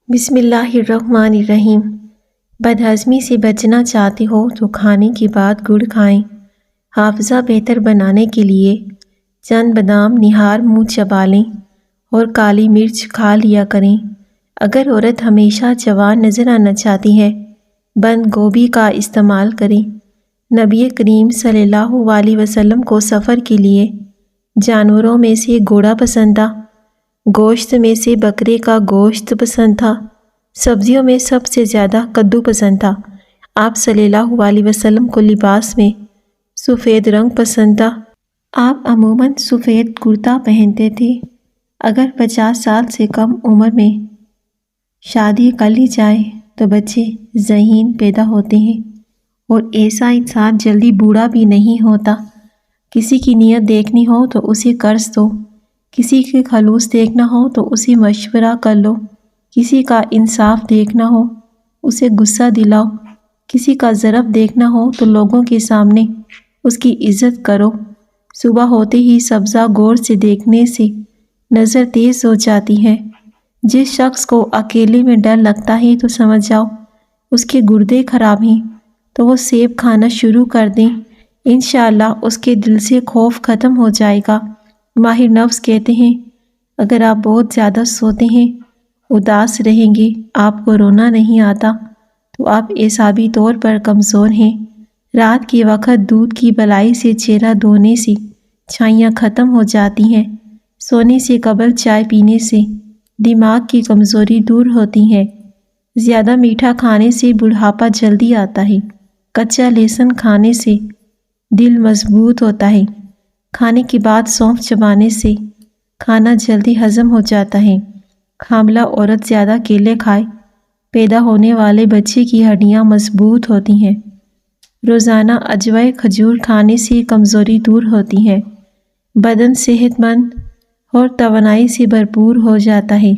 بسم اللہ الرحمن الرحیم۔ بد ہضمی سے بچنا چاہتے ہو تو کھانے کے بعد گڑ کھائیں۔ حافظہ بہتر بنانے کے لیے چند بادام نہار منہ چبا لیں اور کالی مرچ کھا لیا کریں۔ اگر عورت ہمیشہ جوان نظر آنا چاہتی ہے، بند گوبھی کا استعمال کریں۔ نبی کریم صلی اللہ علیہ وسلم کو سفر کے لیے جانوروں میں سے گھوڑا پسند تھا، گوشت میں سے بکرے کا گوشت پسند تھا، سبزیوں میں سب سے زیادہ کدو پسند تھا۔ آپ صلی اللہ علیہ وسلم کو لباس میں سفید رنگ پسند تھا۔ آپ عموماً سفید کرتا پہنتے تھے۔ اگر 50 سال سے کم عمر میں شادی کر لی جائے تو بچے ذہین پیدا ہوتے ہیں، اور ایسا انسان جلدی بوڑھا بھی نہیں ہوتا۔ کسی کی نیت دیکھنی ہو تو اسے قرض دو، کسی کے خلوص دیکھنا ہو تو اسے مشورہ کر لو، کسی کا انصاف دیکھنا ہو اسے غصہ دلاؤ، کسی کا ضرب دیکھنا ہو تو لوگوں کے سامنے اس کی عزت کرو۔ صبح ہوتے ہی سبزہ غور سے دیکھنے سے نظر تیز ہو جاتی ہے۔ جس شخص کو اکیلے میں ڈر لگتا ہے تو سمجھ جاؤ اس کے گردے خراب ہیں، تو وہ سیب کھانا شروع کر دیں، انشاءاللہ اس کے دل سے خوف ختم ہو جائے گا۔ ماہر نفس کہتے ہیں اگر آپ بہت زیادہ سوتے ہیں، اداس رہیں گے، آپ کو رونا نہیں آتا، تو آپ اعصابی طور پر کمزور ہیں۔ رات کے وقت دودھ کی بلائی سے چہرہ دھونے سے چھائیاں ختم ہو جاتی ہیں۔ سونے سے قبل چائے پینے سے دماغ کی کمزوری دور ہوتی ہے۔ زیادہ میٹھا کھانے سے بڑھاپا جلدی آتا ہے۔ کچا لہسن کھانے سے دل مضبوط ہوتا ہے۔ کھانے کے بعد سونف چبانے سے کھانا جلدی ہضم ہو جاتا ہے۔ حاملہ عورت زیادہ کیلے کھائے، پیدا ہونے والے بچے کی ہڈیاں مضبوط ہوتی ہیں۔ روزانہ عجوہ کھجور کھانے سے کمزوری دور ہوتی ہے۔ بدن صحت مند اور توانائی سے بھرپور ہو جاتا ہے۔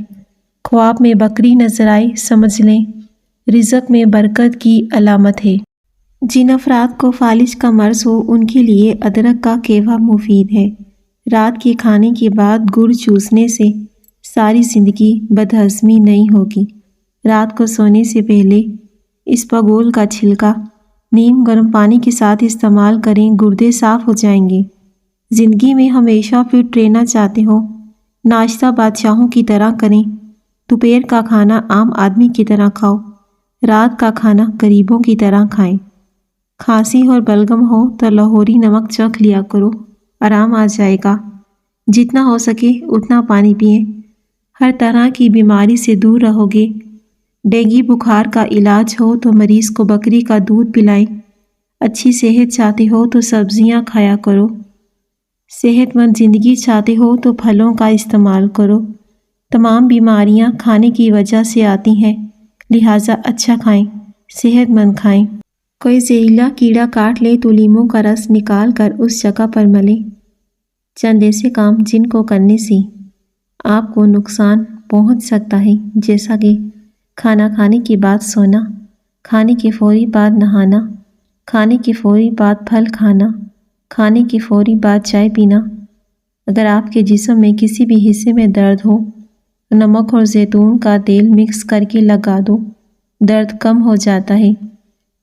خواب میں بکری نظر آئے، سمجھ لیں رزق میں برکت کی علامت ہے۔ جن افراد کو فالج کا مرض ہو ان کے لیے ادرک کا قہوہ مفید ہے۔ رات کے کھانے کے بعد گڑ چوسنے سے ساری زندگی بد ہضمی نہیں ہوگی۔ رات کو سونے سے پہلے اسپاغول کا چھلکا نیم گرم پانی کے ساتھ استعمال کریں، گردے صاف ہو جائیں گے۔ زندگی میں ہمیشہ فٹ رہنا چاہتے ہو، ناشتہ بادشاہوں کی طرح کریں، دوپہر کا کھانا عام آدمی کی طرح کھاؤ، رات کا کھانا غریبوں کی طرح کھائیں۔ کھانسی اور بلغم ہو تو لاہوری نمک چکھ لیا کرو، آرام آ جائے گا۔ جتنا ہو سکے اتنا پانی پئیں، ہر طرح کی بیماری سے دور رہو گے۔ ڈینگی بخار کا علاج ہو تو مریض کو بکری کا دودھ پلائیں۔ اچھی صحت چاہتے ہو تو سبزیاں کھایا کرو۔ صحت مند زندگی چاہتے ہو تو پھلوں کا استعمال کرو۔ تمام بیماریاں کھانے کی وجہ سے آتی ہیں، لہٰذا اچھا کھائیں، صحت مند کھائیں۔ کوئی زہریلا کیڑا کاٹ لے تو لیموں کا رس نکال کر اس جگہ پر ملیں۔ چند ایسے کام جن کو کرنے سے آپ کو نقصان پہنچ سکتا ہے، جیسا کہ کھانا کھانے کے بعد سونا، کھانے کے فوری بعد نہانا، کھانے کے فوری بعد پھل کھانا، کھانے کے فوری بعد چائے پینا۔ اگر آپ کے جسم میں کسی بھی حصے میں درد ہو، نمک اور زیتون کا تیل مکس کر کے لگا دو، درد کم ہو جاتا ہے۔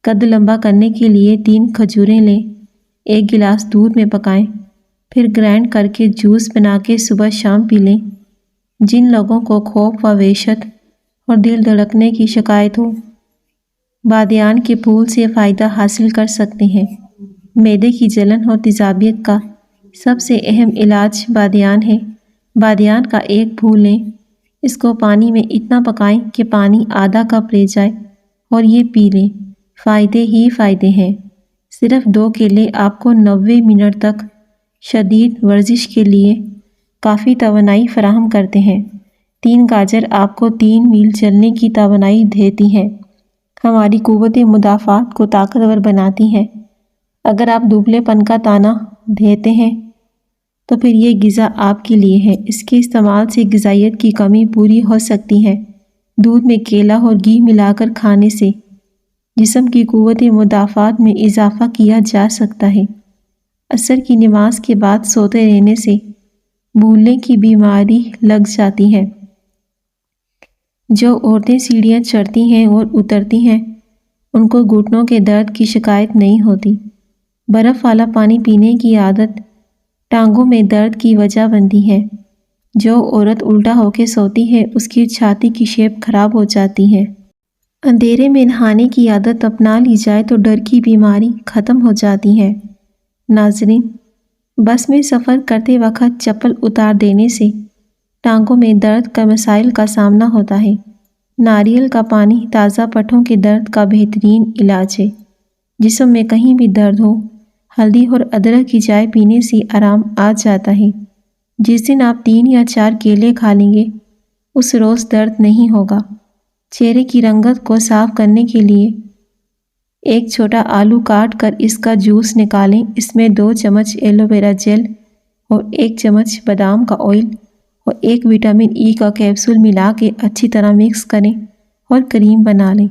قد لمبا کرنے کے لیے 3 کھجوریں لیں، 1 گلاس دودھ میں پکائیں، پھر گرائنڈ کر کے جوس بنا کے صبح شام پی لیں۔ جن لوگوں کو خوف و وحشت اور دل دھڑکنے کی شکایت ہو، بادیان کے پھول سے فائدہ حاصل کر سکتے ہیں۔ معدے کی جلن اور تیزابیت کا سب سے اہم علاج بادیان ہے۔ بادیان کا ایک پھول لیں، اس کو پانی میں اتنا پکائیں کہ پانی آدھا کپ رہ جائے اور یہ پی لیں، فائدے ہی فائدے ہیں۔ صرف 2 کیلے آپ کو 90 منٹ تک شدید ورزش کے لیے کافی توانائی فراہم کرتے ہیں۔ 3 گاجر آپ کو 3 میل چلنے کی توانائی دیتی ہیں، ہماری قوت مدافعت کو طاقتور بناتی ہیں۔ اگر آپ دبلے پن کا طعنہ دیتے ہیں تو پھر یہ غذا آپ کے لیے ہے۔ اس کے استعمال سے غذائیت کی کمی پوری ہو سکتی ہے۔ دودھ میں کیلا اور گھی ملا کر کھانے سے جسم کی قوت مدافعت میں اضافہ کیا جا سکتا ہے۔ عصر کی نماز کے بعد سوتے رہنے سے بھولنے کی بیماری لگ جاتی ہے۔ جو عورتیں سیڑھیاں چڑھتی ہیں اور اترتی ہیں ان کو گھٹنوں کے درد کی شکایت نہیں ہوتی۔ برف والا پانی پینے کی عادت ٹانگوں میں درد کی وجہ بنتی ہے۔ جو عورت الٹا ہو کے سوتی ہے اس کی چھاتی کی شیپ خراب ہو جاتی ہے۔ اندھیرے میں نہانے کی عادت اپنا لی جائے تو ڈر کی بیماری ختم ہو جاتی ہے۔ ناظرین، بس میں سفر کرتے وقت چپل اتار دینے سے ٹانگوں میں درد کا مسائل کا سامنا ہوتا ہے۔ ناریل کا پانی تازہ پٹھوں کے درد کا بہترین علاج ہے۔ جسم میں کہیں بھی درد ہو، ہلدی اور ادرک کی چائے پینے سے آرام آ جاتا ہے۔ جس دن آپ 3 یا 4 کیلے کھا لیں گے اس روز درد نہیں ہوگا۔ چہرے کی رنگت کو صاف کرنے کے لیے ایک چھوٹا آلو کاٹ کر اس کا جوس نکالیں۔ اس میں 2 چمچ ایلو ویرا جیل اور 1 چمچ بادام کا آئل اور 1 وٹامن ای کا کیپسول ملا کے اچھی طرح مکس کریں اور کریم بنا لیں۔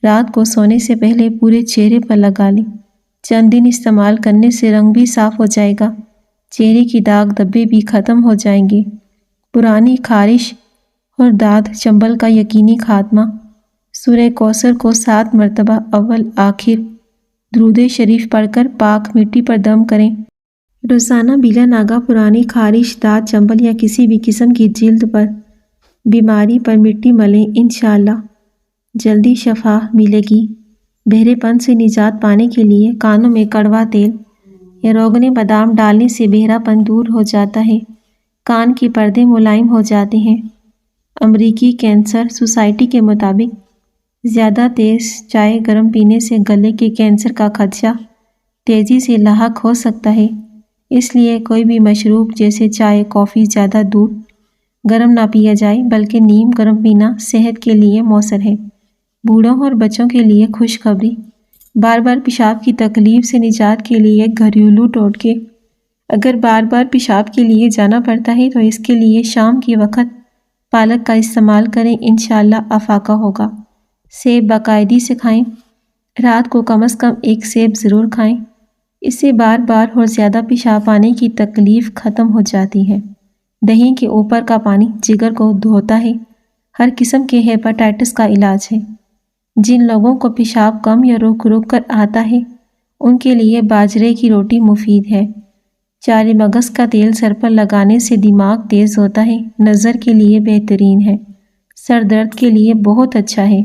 رات کو سونے سے پہلے پورے چہرے پر لگا لیں۔ چند دن استعمال کرنے سے رنگ بھی صاف ہو جائے گا، چہرے کی داغ دھبے بھی ختم ہو جائیں گے۔ پرانی خارش اور داد چنبل کا یقینی خاتمہ۔ سورہ کوثر کو 7 مرتبہ اول آخر درود شریف پڑھ کر پاک مٹی پر دم کریں۔ روزانہ بلا ناگہ پرانی خارش، داد چنبل یا کسی بھی قسم کی جلد پر بیماری پر مٹی ملیں، انشاءاللہ جلدی شفا ملے گی۔ بہرے پن سے نجات پانے کے لیے کانوں میں کڑوا تیل یا روغن بادام ڈالنے سے بہرا پن دور ہو جاتا ہے، کان کے پردے ملائم ہو جاتے ہیں۔ امریکی کینسر سوسائٹی کے مطابق زیادہ تیز چائے گرم پینے سے گلے کے کینسر کا خدشہ تیزی سے لاحق ہو سکتا ہے۔ اس لیے کوئی بھی مشروب جیسے چائے، کافی زیادہ دودھ گرم نہ پیا جائے بلکہ نیم گرم پینا صحت کے لیے مؤثر ہے۔ بوڑھوں اور بچوں کے لیے خوشخبری، بار بار پیشاب کی تکلیف سے نجات کے لیے گھریلو ٹوٹکے۔ اگر بار بار پیشاب کے لیے جانا پڑتا ہے تو اس کے لیے شام کے وقت پالک کا استعمال کریں، انشاءاللہ افاقہ ہوگا۔ سیب باقاعدگی سے کھائیں، رات کو کم از کم 1 سیب ضرور کھائیں، اس سے بار بار اور زیادہ پیشاب آنے کی تکلیف ختم ہو جاتی ہے۔ دہی کے اوپر کا پانی جگر کو دھوتا ہے، ہر قسم کے ہیپاٹائٹس کا علاج ہے۔ جن لوگوں کو پیشاب کم یا رک رک کر آتا ہے ان کے لیے باجرے کی روٹی مفید ہے۔ چارے مغز کا تیل سر پر لگانے سے دماغ تیز ہوتا ہے، نظر کے لیے بہترین ہے، سر درد کے لیے بہت اچھا ہے۔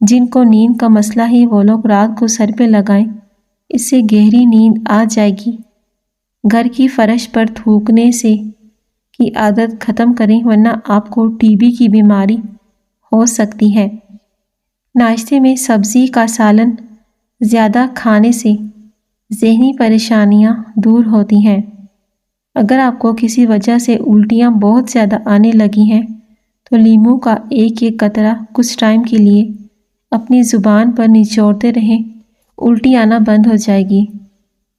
جن کو نیند کا مسئلہ ہے وہ لوگ رات کو سر پہ لگائیں، اس سے گہری نیند آ جائے گی۔ گھر کی فرش پر تھوکنے سے کی عادت ختم کریں ورنہ آپ کو ٹی بی کی بیماری ہو سکتی ہے۔ ناشتے میں سبزی کا سالن زیادہ کھانے سے ذہنی پریشانیاں دور ہوتی ہیں۔ اگر آپ کو کسی وجہ سے الٹیاں بہت زیادہ آنے لگی ہیں تو لیموں کا ایک قطرہ کچھ ٹائم کے لیے اپنی زبان پر نچوڑتے رہیں، الٹی آنا بند ہو جائے گی۔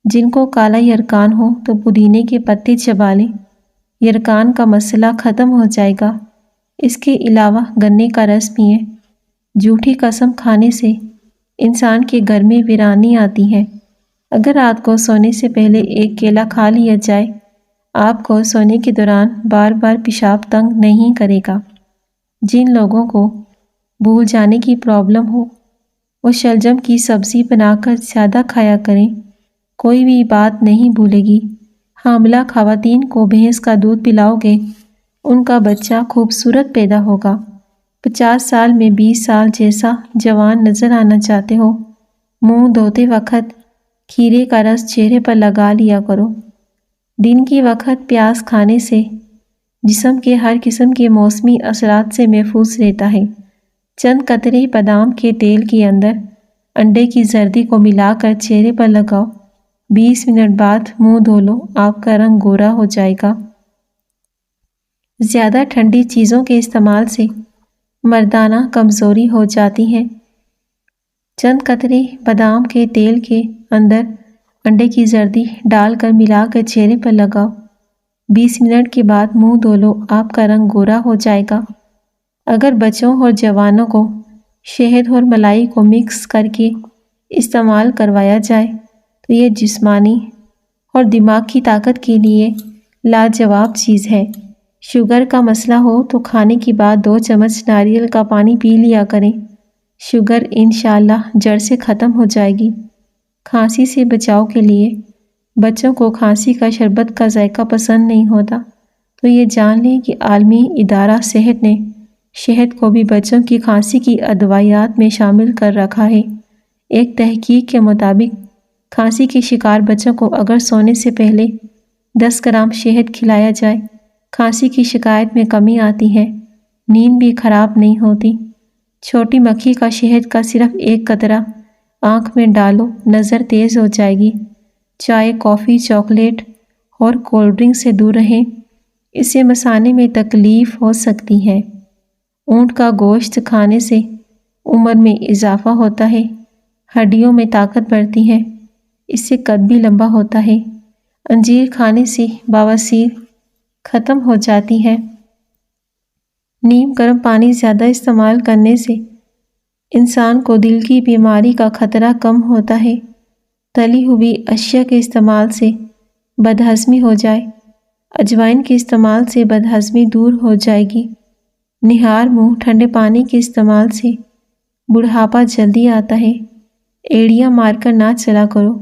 جن کو کالا یرقان ہو تو پودینے کے پتے چبا لیں، یرقان کا مسئلہ ختم ہو جائے گا۔ اس کے علاوہ گنے کا رس پئیں۔ جھوٹی قسم کھانے سے انسان کے گھر میں ویرانی آتی ہے۔ اگر رات کو سونے سے پہلے 1 کیلا کھا لیا جائے آپ کو سونے کے دوران بار بار پیشاب تنگ نہیں کرے گا۔ جن لوگوں کو بھول جانے کی پرابلم ہو وہ شلجم کی سبزی بنا کر زیادہ کھایا کریں، کوئی بھی بات نہیں بھولے گی۔ حاملہ خواتین کو بھینس کا دودھ پلاؤ گے ان کا بچہ خوبصورت پیدا ہوگا۔ 50 سال میں 20 سال جیسا جوان نظر آنا چاہتے ہو، منہ دھوتے وقت کھیرے کا رس چہرے پر لگا لیا کرو۔ دن کے وقت پیاز کھانے سے جسم کے ہر قسم کے موسمی اثرات سے محفوظ رہتا ہے۔ چند قطرے بادام کے تیل کے اندر انڈے کی زردی کو ملا کر چہرے پر لگاؤ، 20 منٹ بعد منہ دھو لو، آپ کا رنگ گورا ہو جائے گا۔ زیادہ ٹھنڈی چیزوں کے استعمال سے مردانہ کمزوری ہو جاتی ہے۔ چند قطرے بادام کے تیل کے اندر انڈے کی زردی ڈال کر ملا کر چہرے پر لگاؤ، 20 منٹ کے بعد منہ دھو لو، آپ کا رنگ گورا ہو جائے گا۔ اگر بچوں اور جوانوں کو شہد اور ملائی کو مکس کر کے استعمال کروایا جائے تو یہ جسمانی اور دماغ کی طاقت کے لیے لاجواب چیز ہے۔ شوگر کا مسئلہ ہو تو کھانے کے بعد 2 چمچ ناریل کا پانی پی لیا کریں، شوگر انشاءاللہ جڑ سے ختم ہو جائے گی۔ کھانسی سے بچاؤ کے لیے بچوں کو کھانسی کا شربت کا ذائقہ پسند نہیں ہوتا، تو یہ جان لیں کہ عالمی ادارہ صحت نے شہد کو بھی بچوں کی کھانسی کی ادویات میں شامل کر رکھا ہے۔ ایک تحقیق کے مطابق کھانسی کے شکار بچوں کو اگر سونے سے پہلے 10 گرام شہد کھلایا جائے، کھانسی کی شکایت میں کمی آتی ہے، نیند بھی خراب نہیں ہوتی۔ چھوٹی مکھی کا شہد کا صرف 1 قطرہ آنکھ میں ڈالو، نظر تیز ہو جائے گی۔ چائے، کافی، چاکلیٹ اور کولڈ ڈرنک سے دور رہیں، اس سے مثانے میں تکلیف ہو سکتی ہے۔ اونٹ کا گوشت کھانے سے عمر میں اضافہ ہوتا ہے، ہڈیوں میں طاقت بڑھتی ہے، اس سے قد بھی لمبا ہوتا ہے۔ انجیر کھانے سے بواسیر ختم ہو جاتی ہے۔ نیم گرم پانی زیادہ استعمال کرنے سے انسان کو دل کی بیماری کا خطرہ کم ہوتا ہے۔ تلی ہوئی اشیاء کے استعمال سے بدہضمی ہو جائے، اجوائن کے استعمال سے بدہضمی دور ہو جائے گی۔ نہار منہ ٹھنڈے پانی کے استعمال سے بڑھاپا جلدی آتا ہے۔ ایڑیاں مار کر نہ چلا کرو،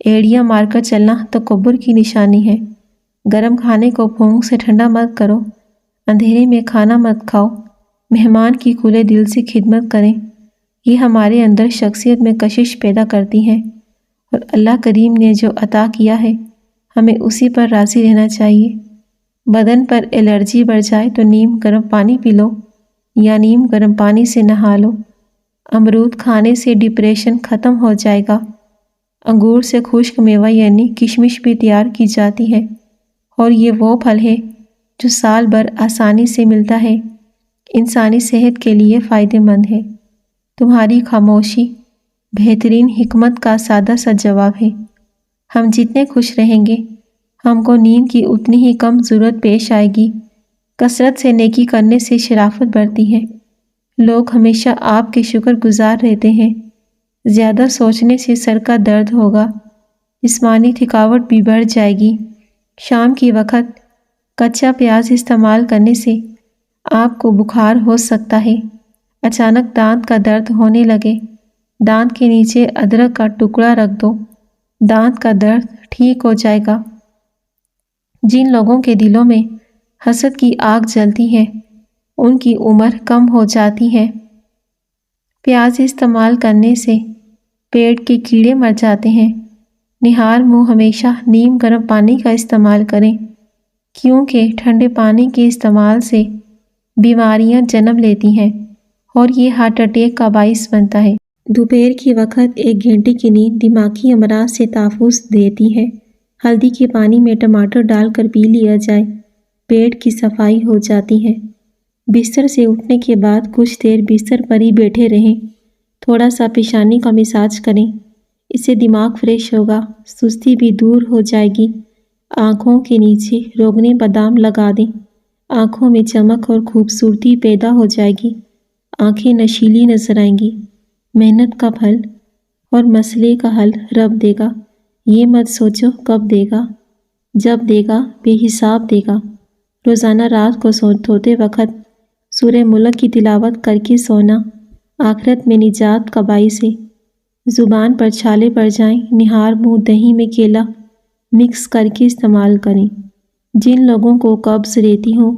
ایڑیاں مار کر چلنا تکبر کی نشانی ہے۔ گرم کھانے کو پھونک سے ٹھنڈا مت کرو، اندھیرے میں کھانا مت کھاؤ، مہمان کی کھلے دل سے خدمت کریں، یہ ہمارے اندر شخصیت میں کشش پیدا کرتی ہے، اور اللہ کریم نے جو عطا کیا ہے ہمیں اسی پر راضی رہنا چاہیے۔ بدن پر الرجی بڑھ جائے تو نیم گرم پانی پی لو یا نیم گرم پانی سے نہا لو۔ امرود کھانے سے ڈپریشن ختم ہو جائے گا۔ انگور سے خشک میوہ یعنی کشمش بھی تیار کی جاتی ہے، اور یہ وہ پھل ہے جو سال بھر آسانی سے ملتا ہے، انسانی صحت کے لیے فائدہ مند ہے۔ تمہاری خاموشی بہترین حکمت کا سادہ سا جواب ہے۔ ہم جتنے خوش رہیں گے، ہم کو نیند کی اتنی ہی کم ضرورت پیش آئے گی۔ کثرت سے نیکی کرنے سے شرافت بڑھتی ہے۔ لوگ ہمیشہ آپ کے شکر گزار رہتے ہیں۔ زیادہ سوچنے سے سر کا درد ہوگا، جسمانی تھکاوٹ بھی بڑھ جائے گی۔ شام کی وقت کچا پیاز استعمال کرنے سے آپ کو بخار ہو سکتا ہے۔ اچانک دانت کا درد ہونے لگے، دانت کے نیچے ادرک کا ٹکڑا رکھ دو، دانت کا درد ٹھیک ہو جائے گا۔ جن لوگوں کے دلوں میں حسد کی آگ جلتی ہے، ان کی عمر کم ہو جاتی ہے۔ پیاز استعمال کرنے سے پیٹ کے کیڑے مر جاتے ہیں۔ نہار منہ ہمیشہ نیم گرم پانی کا استعمال کریں، کیونکہ ٹھنڈے پانی کے استعمال سے بیماریاں جنم لیتی ہیں اور یہ ہارٹ اٹیک کا باعث بنتا ہے۔ دوپہر کے وقت 1 گھنٹے کی نیند دماغی امراض سے تحفظ دیتی ہے۔ ہلدی کے پانی میں ٹماٹر ڈال کر پی لیا جائے، پیٹ کی صفائی ہو جاتی ہے۔ بستر سے اٹھنے کے بعد کچھ دیر بستر پر ہی بیٹھے رہیں، تھوڑا سا پیشانی کا مساج کریں، اس سے دماغ فریش ہوگا، سستی بھی دور ہو جائے گی۔ آنکھوں کے نیچے روغن بادام لگا دیں، آنکھوں میں چمک اور خوبصورتی پیدا ہو جائے گی، آنکھیں نشیلی نظر آئیں گی۔ محنت کا پھل اور مسئلے کا حل رب دے گا، یہ مت سوچو کب دے گا، جب دے گا بے حساب دے گا۔ روزانہ رات کو سوتے وقت سورہ ملک کی تلاوت کر کے سونا آخرت میں نجات کا باعث ہے۔ زبان پر چھالے پڑ جائیں، نہار منہ دہی میں کیلا مکس کر کے استعمال کریں۔ جن لوگوں کو قبض رہتی ہو،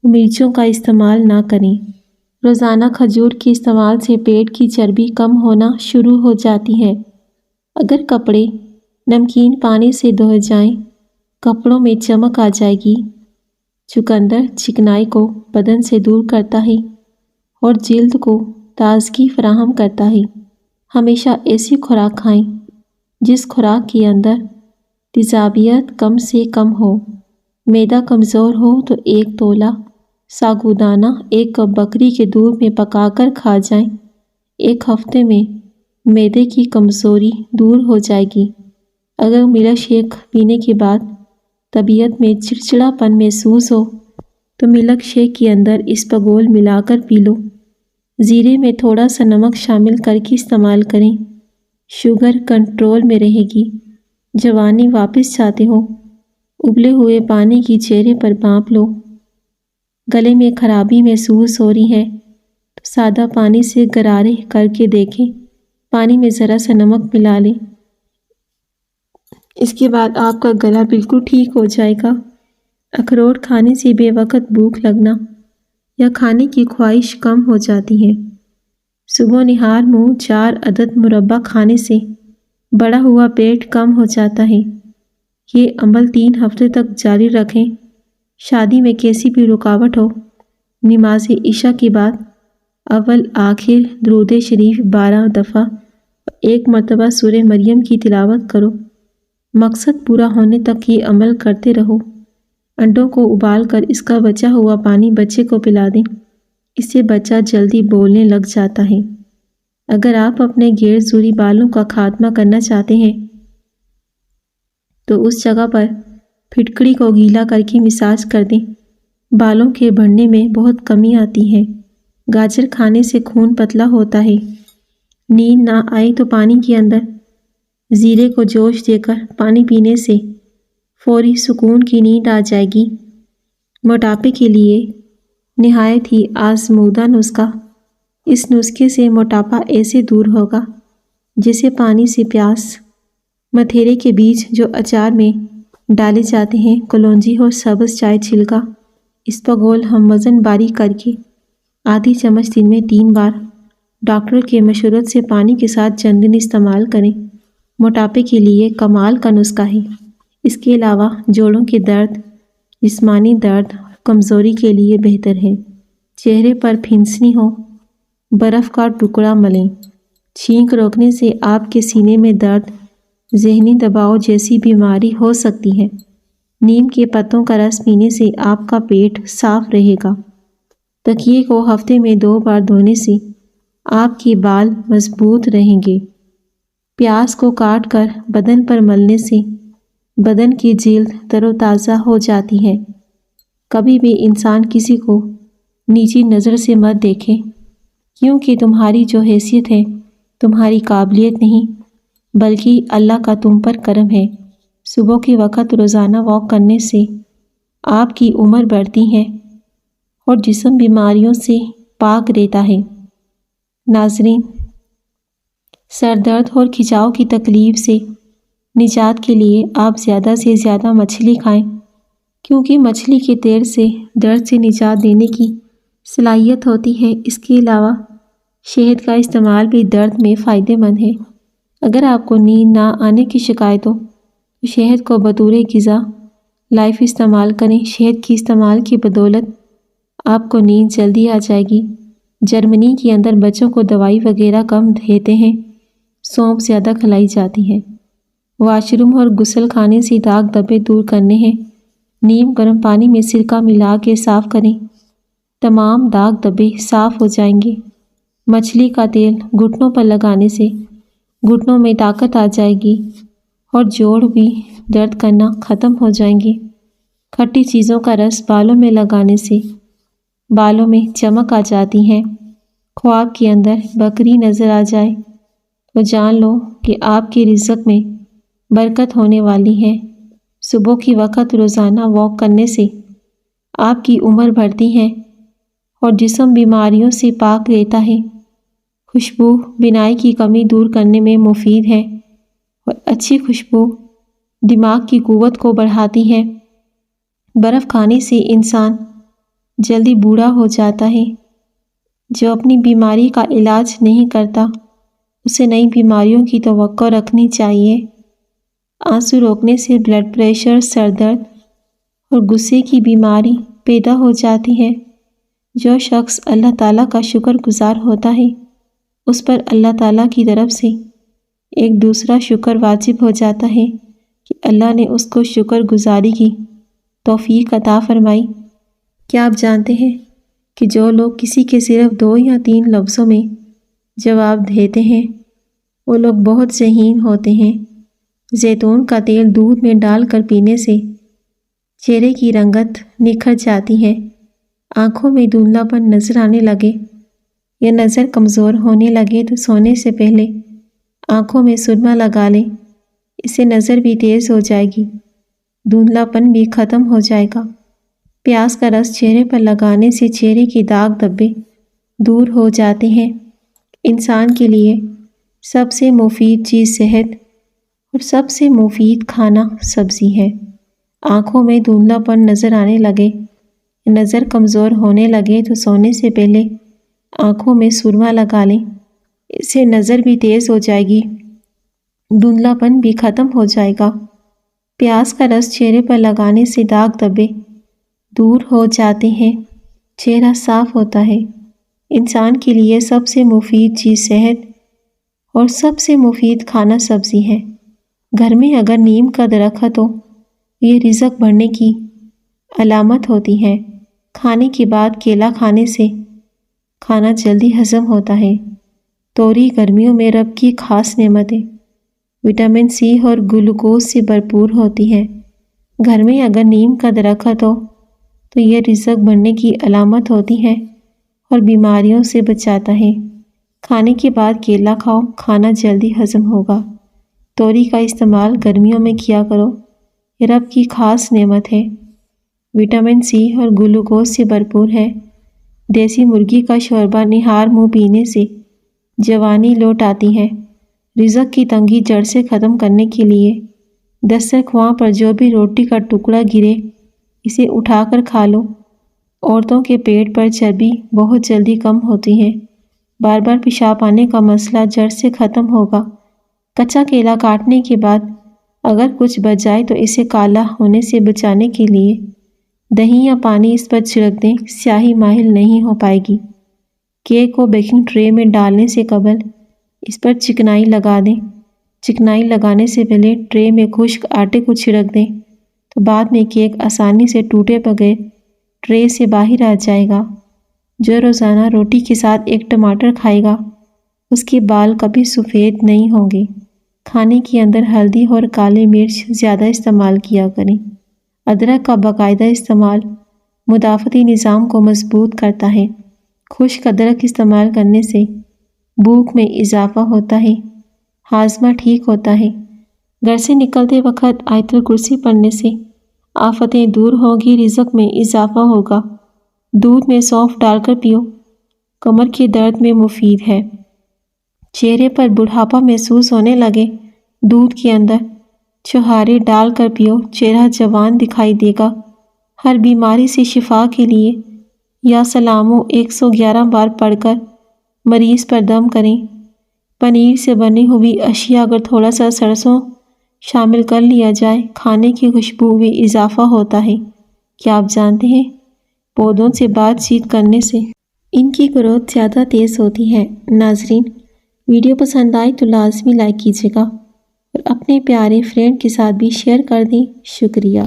مرچوں کا استعمال نہ کریں۔ روزانہ کھجور کے استعمال سے پیٹ کی چربی کم ہونا شروع ہو جاتی ہے۔ اگر کپڑے نمکین پانی سے دھوئے جائیں، کپڑوں میں چمک آ جائے گی۔ چقندر چکنائی کو بدن سے دور کرتا ہے اور جلد کو تازگی فراہم کرتا ہے۔ ہمیشہ ایسی خوراک کھائیں جس خوراک کے اندر تیزابیت کم سے کم ہو۔ معدہ کمزور ہو تو 1 تولہ ساگودانہ 1 کپ بکری کے دودھ میں پکا کر کھا جائیں، 1 ہفتے میں معدے کی کمزوری دور ہو جائے گی۔ اگر ملک شیک پینے کے بعد طبیعت میں چڑچڑاپن محسوس ہو تو ملک شیک کے اندر اسپغول ملا کر پی لو۔ زیرے میں تھوڑا سا نمک شامل کر کے استعمال کریں، شوگر کنٹرول میں رہے گی۔ جوانی واپس چاہتے ہو، ابلے ہوئے پانی کی چہرے پر بھاپ لو، گلے میں خرابی محسوس ہو رہی ہے تو سادہ پانی سے غرارے کر کے دیکھیں۔ پانی میں ذرا سا نمک ملا لیں، اس کے بعد آپ کا گلا بالکل ٹھیک ہو جائے گا۔ اخروٹ کھانے سے بے وقت بھوک لگنا یا کھانے کی خواہش کم ہو جاتی ہے۔ صبح نہار منہ 4 عدد مربع کھانے سے بڑا ہوا پیٹ کم ہو جاتا ہے۔ یہ عمل 3 ہفتے تک جاری رکھیں۔ شادی میں کیسی بھی رکاوٹ ہو، نماز عشاء کے بعد اول آخر درود شریف 12 دفعہ اور 1 مرتبہ سورہ مریم کی تلاوت کرو۔ مقصد پورا ہونے تک یہ عمل کرتے رہو۔ انڈوں کو ابال کر اس کا بچا ہوا پانی بچے کو پلا دیں، اس سے بچہ جلدی بولنے لگ جاتا ہے۔ اگر آپ اپنے غیر ضروری بالوں کا خاتمہ کرنا چاہتے ہیں تو اس جگہ پر پھٹکڑی کو گیلا کر کے مساج کر دیں، بالوں کے بڑھنے میں بہت کمی آتی ہے۔ گاجر کھانے سے خون پتلا ہوتا ہے۔ نیند نہ آئے تو پانی کے اندر زیرے کو جوش دے کر پانی پینے سے فوری سکون کی نیند آ جائے گی۔ موٹاپے کے لیے نہایت ہی آزمودہ نسخہ۔ اس نسخے سے موٹاپا ایسے دور ہوگا جیسے پانی سے پیاس۔ متھیرے کے بیج جو اچار میں ڈالے جاتے ہیں، کلونجی اور سبز چائے چھلکا، اسپغول ہم وزن باریک کر کے آدھی چمچ دن میں 3 بار ڈاکٹر کے مشورت سے پانی کے ساتھ چند دن استعمال کریں۔ موٹاپے کے لیے کمال کا نسخہ ہے۔ اس کے علاوہ جوڑوں کے درد، جسمانی درد اور کمزوری کے لیے بہتر ہے۔ چہرے پر پھنسنی ہو، برف کا ٹکڑا ملیں۔ چھینک روکنے سے آپ کے سینے میں درد، ذہنی دباؤ جیسی بیماری ہو سکتی ہے۔ نیم کے پتوں کا رس پینے سے آپ کا پیٹ صاف رہے گا۔ تکیے کو ہفتے میں 2 بار دھونے سے آپ کے بال مضبوط رہیں گے۔ پیاز کو کاٹ کر بدن پر ملنے سے بدن کی جلد تر و تازہ ہو جاتی ہے۔ کبھی بھی انسان کسی کو نیچی نظر سے مت دیکھے، کیونکہ تمہاری جو حیثیت ہے تمہاری قابلیت نہیں بلکہ اللہ کا تم پر کرم ہے۔ صبح کے وقت روزانہ واک کرنے سے آپ کی عمر بڑھتی ہے اور جسم بیماریوں سے پاک رہتا ہے۔ ناظرین، سر درد اور کھچاؤ کی تکلیف سے نجات کے لیے آپ زیادہ سے زیادہ مچھلی کھائیں، کیونکہ مچھلی کے تیل سے درد سے نجات دینے کی صلاحیت ہوتی ہے۔ اس کے علاوہ شہد کا استعمال بھی درد میں فائدہ مند ہے۔ اگر آپ کو نیند نہ آنے کی شکایت ہو تو شہد کو بطور غذا لائف استعمال کریں۔ شہد کی استعمال کی بدولت آپ کو نیند جلدی آ جائے گی۔ جرمنی کے اندر بچوں کو دوائی وغیرہ کم دیتے ہیں، سونپ زیادہ کھلائی جاتی ہے۔ واش روم اور غسل خانے سے داغ دھبے دور کرنے ہیں۔ نیم گرم پانی میں سرکہ ملا کے صاف کریں، تمام داغ دھبے صاف ہو جائیں گے۔ مچھلی کا تیل گھٹنوں پر لگانے سے گھٹنوں میں طاقت آ جائے گی اور جوڑ بھی درد کرنا ختم ہو جائیں گے۔ کھٹی چیزوں کا رس بالوں میں لگانے سے بالوں میں چمک آ جاتی ہے۔ خواب کے اندر بکری نظر آ جائے تو جان لو کہ آپ کے رزق میں برکت ہونے والی ہے۔ صبح کی وقت روزانہ واک کرنے سے آپ کی عمر بڑھتی ہے اور جسم بیماریوں سے پاک رہتا ہے۔ خوشبو بینائی کی کمی دور کرنے میں مفید ہے اور اچھی خوشبو دماغ کی قوت کو بڑھاتی ہے۔ برف کھانے سے انسان جلدی بوڑھا ہو جاتا ہے۔ جو اپنی بیماری کا علاج نہیں کرتا اسے نئی بیماریوں کی توقع رکھنی چاہیے۔ آنسو روکنے سے بلڈ پریشر، سر درد اور غصے کی بیماری پیدا ہو جاتی ہے۔ جو شخص اللہ تعالیٰ کا شکر گزار ہوتا ہے اس پر اللہ تعالیٰ کی طرف سے ایک دوسرا شکر واجب ہو جاتا ہے کہ اللہ نے اس کو شکر گزاری کی توفیق عطا فرمائی۔ کیا آپ جانتے ہیں کہ جو لوگ کسی کے صرف 2 یا 3 لفظوں میں جواب دیتے ہیں وہ لوگ بہت ذہین ہوتے ہیں۔ زیتون کا تیل دودھ میں ڈال کر پینے سے چہرے کی رنگت نکھر جاتی ہے۔ آنکھوں میں دھندلا پن نظر آنے لگے یا نظر کمزور ہونے لگے تو سونے سے پہلے آنکھوں میں سرما لگا لیں، اس سے نظر بھی تیز ہو جائے گی، دھندلا پن بھی ختم ہو جائے گا۔ پیاز کا رس چہرے پر لگانے سے چہرے کے داغ دھبے دور ہو جاتے ہیں۔ انسان کے لیے سب سے مفید چیز صحت اور سب سے مفید کھانا سبزی ہے۔ آنکھوں میں دھندلا پن نظر آنے لگے، نظر کمزور ہونے لگے تو سونے سے پہلے آنکھوں میں سرما لگا لیں، اس سے نظر بھی تیز ہو جائے گی، دھندلا پن بھی ختم ہو جائے گا۔ پیاز کا رس چہرے پر لگانے سے داغ دھبے دور ہو جاتے ہیں، چہرہ صاف ہوتا ہے۔ انسان کے لیے سب سے مفید چیز صحت اور سب سے مفید کھانا سبزی ہے۔ گھر میں اگر نیم کا درخت ہو، یہ رزق بڑھنے کی علامت ہوتی ہے۔ کھانے کے بعد کیلا کھانے سے کھانا جلدی ہضم ہوتا ہے۔ توری گرمیوں میں رب کی خاص نعمت ہے، وٹامن سی اور گلوکوز سے بھرپور ہوتی ہے۔ گھر میں اگر نیم کا درخت ہو تو یہ رزق بڑھنے کی علامت ہوتی ہے اور بیماریوں سے بچاتا ہے۔ کھانے کے بعد کیلا کھاؤ، کھانا جلدی ہضم ہوگا۔ توری کا استعمال گرمیوں میں کیا کرو، یہ رب کی خاص نعمت ہے، وٹامن سی اور گلوکوز سے بھرپور ہے۔ دیسی مرغی کا شوربہ نہار منہ پینے سے جوانی لوٹ آتی ہے۔ رزق کی تنگی جڑ سے ختم کرنے کے لیے دسترخواں پر جو بھی روٹی کا ٹکڑا گرے اسے اٹھا کر کھا لو۔ عورتوں کے پیٹ پر چربی بہت جلدی کم ہوتی ہے۔ بار بار پیشاب آنے کا مسئلہ جڑ سے ختم ہوگا۔ کچا کیلا کاٹنے کے بعد اگر کچھ بچ جائے تو اسے کالا ہونے سے بچانے کے لیے دہی یا پانی اس پر چھڑک دیں، سیاہی مائل نہیں ہو پائے گی۔ کیک کو بیکنگ ٹرے میں ڈالنے سے قبل اس پر چکنائی لگا دیں۔ چکنائی لگانے سے پہلے ٹرے میں خشک آٹے کو چھڑک دیں تو بعد میں کیک آسانی سے ٹوٹے بغیر ٹرے سے باہر آ جائے گا۔ جو روزانہ روٹی کے ساتھ ایک ٹماٹر کھائے گا اس کے بال کبھی سفید نہیں ہوں گے۔ کھانے کے اندر ہلدی اور کالی مرچ زیادہ استعمال کیا کریں۔ ادرک کا باقاعدہ استعمال مدافعتی نظام کو مضبوط کرتا ہے۔ خشک ادرک استعمال کرنے سے بھوک میں اضافہ ہوتا ہے، ہاضمہ ٹھیک ہوتا ہے۔ گھر سے نکلتے وقت آیت الکرسی پڑھنے سے آفتیں دور ہوگی، رزق میں اضافہ ہوگا۔ دودھ میں سونف ڈال کر پیو، کمر کے درد میں مفید ہے۔ چہرے پر بڑھاپا محسوس ہونے لگے، دودھ کے اندر چھہارے ڈال کر پیو، چہرہ جوان دکھائی دے گا۔ ہر بیماری سے شفا کے لیے یا سلامو 111 بار پڑھ کر مریض پر دم کریں۔ پنیر سے بنی ہوئی اشیاء اگر تھوڑا سا سرسوں شامل کر لیا جائے، کھانے کی خوشبو میں اضافہ ہوتا ہے۔ کیا آپ جانتے ہیں پودوں سے بات چیت کرنے سے ان کی گروتھ زیادہ تیز ہوتی ہے؟ ناظرین، ویڈیو پسند آئے تو لازمی لائک کیجیے گا اور اپنے پیارے فرینڈ کے ساتھ بھی شیئر کر دیں۔ شکریہ۔